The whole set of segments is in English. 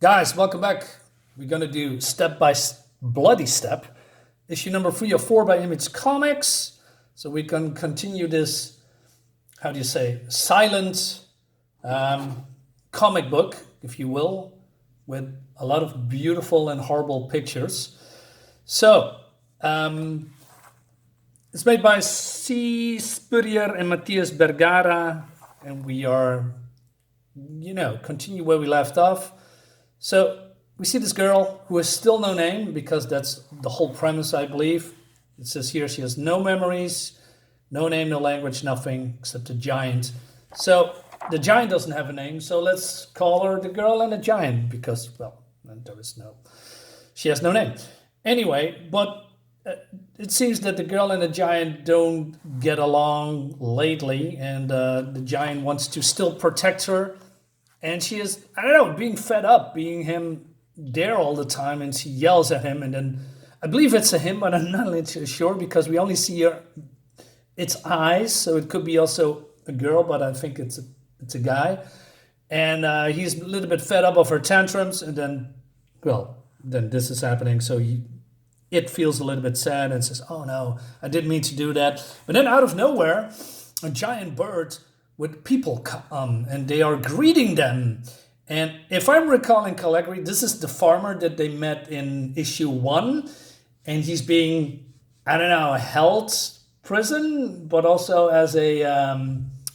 Guys, welcome back. We're gonna do Step by Bloody Step, issue number 3 of 4 by Image Comics. So we can continue this, how do you say, silent comic book, if you will, with a lot of beautiful and horrible pictures. So it's made by C. Spurrier and Matthias Bergara, and we are, continue where we left off. So we see this girl who has still no name, because that's the whole premise, I believe. It says here she has no memories, no name, no language, nothing except a giant. So the giant doesn't have a name, so let's call her the girl and the giant, because, well, she has no name. Anyway, but it seems that the girl and the giant don't get along lately, and the giant wants to still protect her. And she is, I don't know, being fed up, being him there all the time, and she yells at him. And then I believe it's a him, but I'm not really sure, because we only see its eyes, so it could be also a girl, but I think it's a guy. And he's a little bit fed up of her tantrums, and then this is happening. So it feels a little bit sad and says, "Oh no, I didn't mean to do that." But then out of nowhere, a giant bird with people come, and they are greeting them. And if I'm recalling correctly, this is the farmer that they met in issue 1, and he's being, I don't know, held prison, but also as a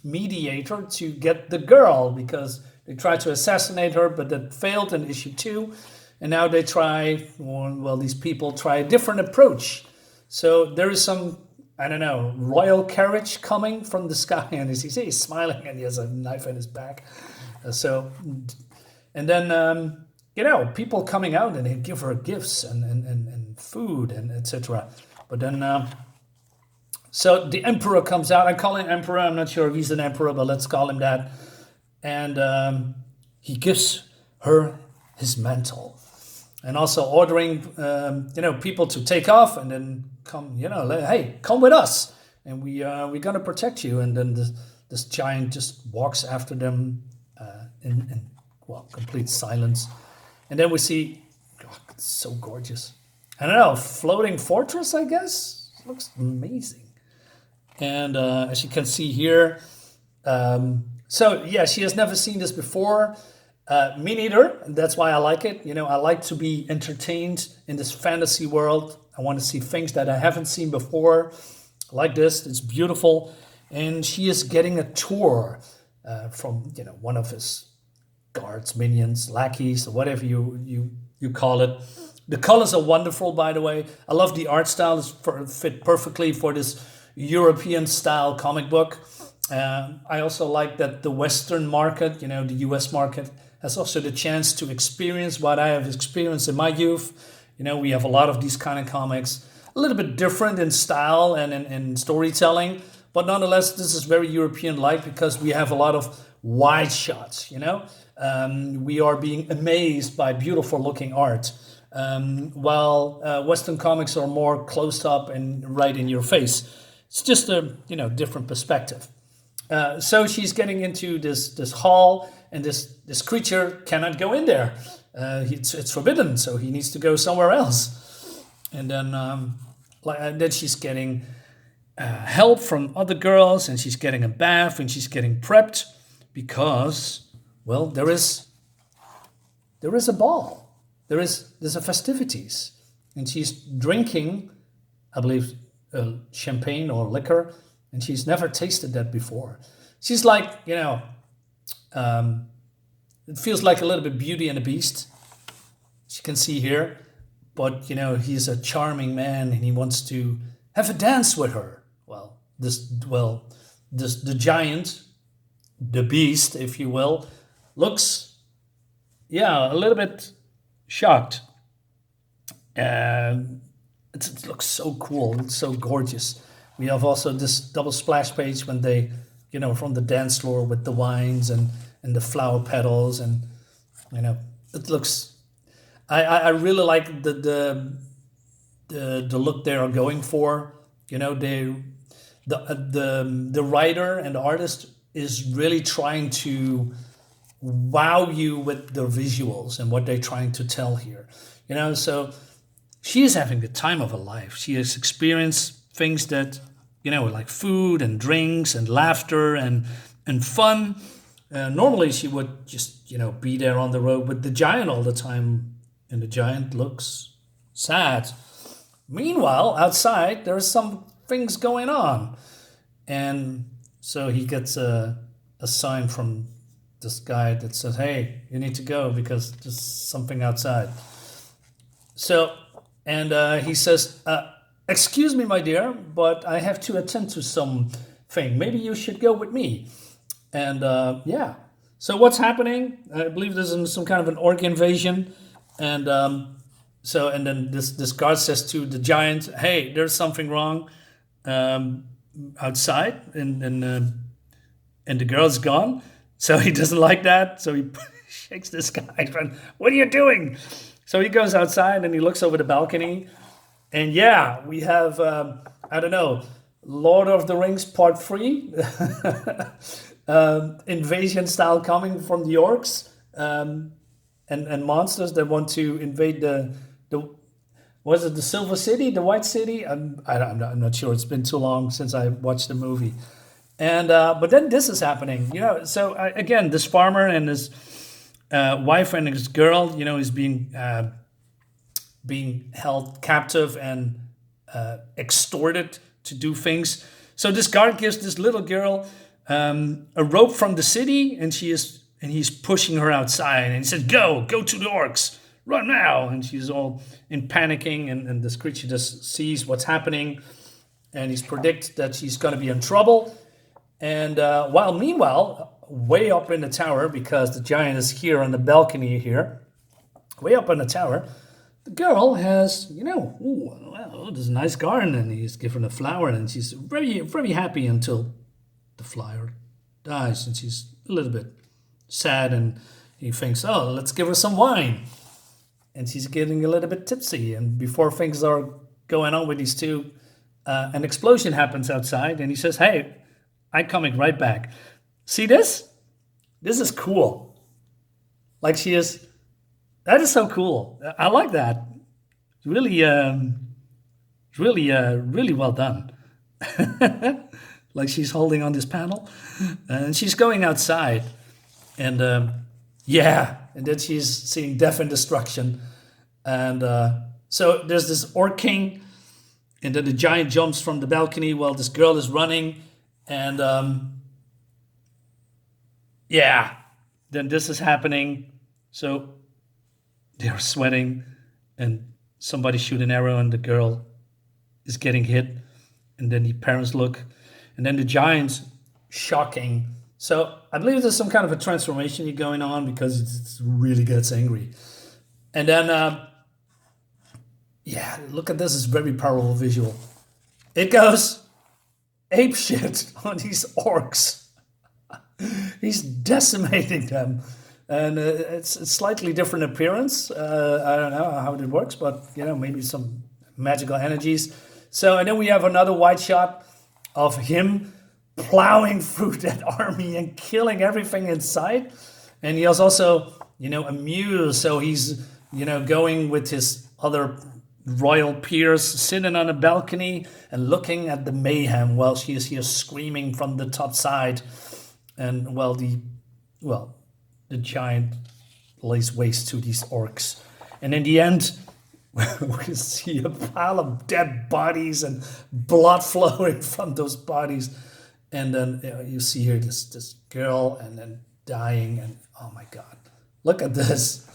mediator to get the girl, because they tried to assassinate her, but that failed in issue 2. And now they these people try a different approach. So there is some, I don't know, royal carriage coming from the sky, and he's smiling, and he has a knife in his back. And then people coming out, and they give her gifts and food and etc. But then, so the emperor comes out. I call him emperor. I'm not sure if he's an emperor, but let's call him that. And he gives her his mantle, and also ordering people to take off and then come, hey, come with us, and we're gonna protect you. And then this giant just walks after them in complete silence. And then we see, it's so gorgeous. I don't know, floating fortress, I guess. It looks amazing. And as you can see here, she has never seen this before. Me neither. That's why I like it. I like to be entertained in this fantasy world. I want to see things that I haven't seen before, like this. It's beautiful. And she is getting a tour from one of his guards, minions, lackeys, or whatever you call it. The colors are wonderful, by the way. I love the art style. It's fit perfectly for this European style comic book. I also like that the Western market, the US market, has also the chance to experience what I have experienced in my youth. We have a lot of these kind of comics, a little bit different in style and in storytelling, but nonetheless, this is very European-like, because we have a lot of wide shots, we are being amazed by beautiful-looking art, while Western comics are more closed up and right in your face. It's just a, different perspective. So she's getting into this hall, and this creature cannot go in there. It's forbidden, so he needs to go somewhere else. And then she's getting help from other girls, and she's getting a bath, and she's getting prepped, because, well, there is a ball. There's a festivities, and she's drinking, I believe, champagne or liquor, and she's never tasted that before. She's like, it feels like a little bit Beauty and the Beast, as you can see here. But, he's a charming man, and he wants to have a dance with her. The giant, the beast, if you will, looks, a little bit shocked. It looks so cool. It's so gorgeous. We have also this double splash page when they, from the dance floor with the wines and the flower petals, and it looks. I really like the look they are going for. The writer and the artist is really trying to wow you with the visuals and what they're trying to tell here. So she is having the time of her life. She has experienced things that, like food and drinks and laughter and fun. Normally she would just, be there on the road with the giant all the time, and the giant looks sad. Meanwhile, outside, there's some things going on. And so he gets a sign from this guy that says, hey, you need to go because there's something outside. So, and he says, excuse me, my dear, but I have to attend to something. Maybe you should go with me. And yeah. So what's happening? I believe there's some kind of an orc invasion. And and then this guard says to the giant, hey, there's something wrong outside. And the girl's gone. So he doesn't like that. So he shakes this guy. What are you doing? So he goes outside and he looks over the balcony. And yeah, we have, I don't know, Lord of the Rings Part 3. Invasion style coming from the orcs. And monsters that want to invade the was it the Silver City, the White City? I'm not sure. It's been too long since I watched the movie. And but then this is happening, So again, this farmer and his wife and his girl, is being held captive and extorted to do things. So this guard gives this little girl a rope from the city, and he's pushing her outside, and he says, "Go to the orcs, run now!" And she's all in panicking, and this creature just sees what's happening, and he's predicts that she's going to be in trouble. And meanwhile, way up in the tower, because the giant is here on the balcony here, way up in the tower, the girl has, there's a nice garden, and he's given a flower, and she's very, very happy until the flower dies, and she's a little bit sad, and he thinks, oh, let's give her some wine. And she's getting a little bit tipsy, and before things are going on with these two, an explosion happens outside, and he says, hey, I'm coming right back. See this? This is cool. Like that is so cool. I like that. Really, really well done. Like she's holding on this panel, and she's going outside, and and then she's seeing death and destruction, and so there's this orc king, and then the giant jumps from the balcony while this girl is running, and then this is happening. So they're sweating, and somebody shoot an arrow, and the girl is getting hit, and then the parents look, and then the giant's shocking. So I believe there's some kind of a transformation going on, because it really gets angry. And then, look at this. It's very powerful visual. It goes ape shit on these orcs. He's decimating them. And it's a slightly different appearance. I don't know how it works, but, maybe some magical energies. So, and then we have another wide shot of him plowing through that army and killing everything in sight. And he was also, amused. So he's, going with his other royal peers, sitting on a balcony and looking at the mayhem while she is here screaming from the top side. And the giant lays waste to these orcs. And in the end, we see a pile of dead bodies and blood flowing from those bodies. And then you see here this girl, and then dying, and oh my God, look at this.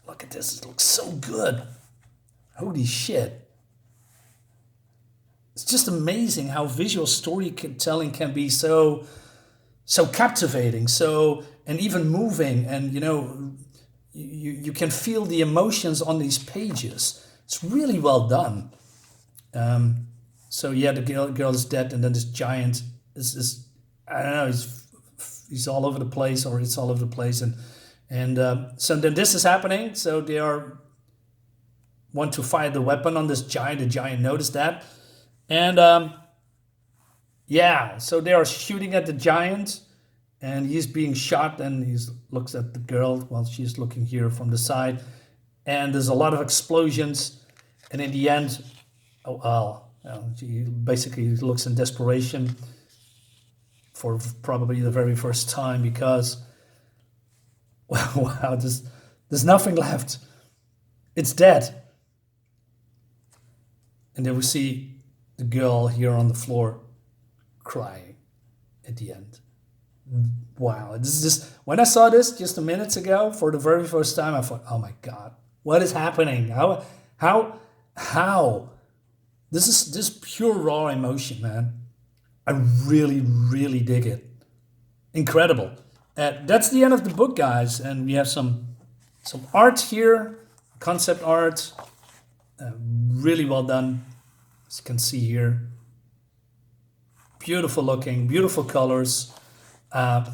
Look at this. It looks so good. Holy shit. It's just amazing how visual storytelling can be so captivating, and even moving, and you can feel the emotions on these pages. It's really well done. The girl is dead, and then this giant is I don't know, he's all over the place, or it's all over the place, and so then this is happening. So they want to fire the weapon on this giant. The giant noticed that, and so they are shooting at the giant, and he's being shot, and he looks at the girl while she's looking here from the side, and there's a lot of explosions, and in the end, oh well, she basically looks in desperation for probably the very first time because wow, there's nothing left. It's dead. And then we see the girl here on the floor crying at the end. Wow, this is just, when I saw this just a minute ago for the very first time, I thought, oh my God, what is happening? How? This is just pure raw emotion, man. I really, really dig it. Incredible. That's the end of the book, guys, and we have some art here, concept art, really well done, as you can see here. Beautiful looking, beautiful colors. I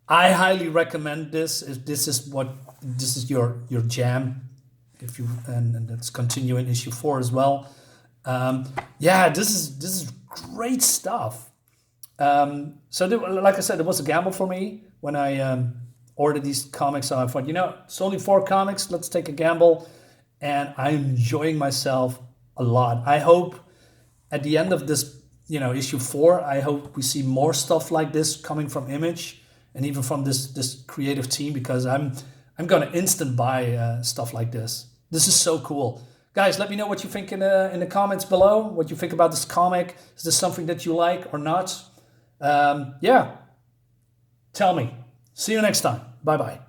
highly recommend this if this is your jam. If you and let's continue in issue 4 as well. Yeah, this is great stuff. Like I said, it was a gamble for me when I ordered these comics. So I thought, it's only 4 comics. Let's take a gamble, and I'm enjoying myself a lot. I hope at the end of this, issue 4, I hope we see more stuff like this coming from Image and even from this creative team, because I'm gonna instant buy stuff like this. This is so cool. Guys, let me know what you think in the comments below. What you think about this comic. Is this something that you like or not? Yeah. Tell me. See you next time. Bye-bye.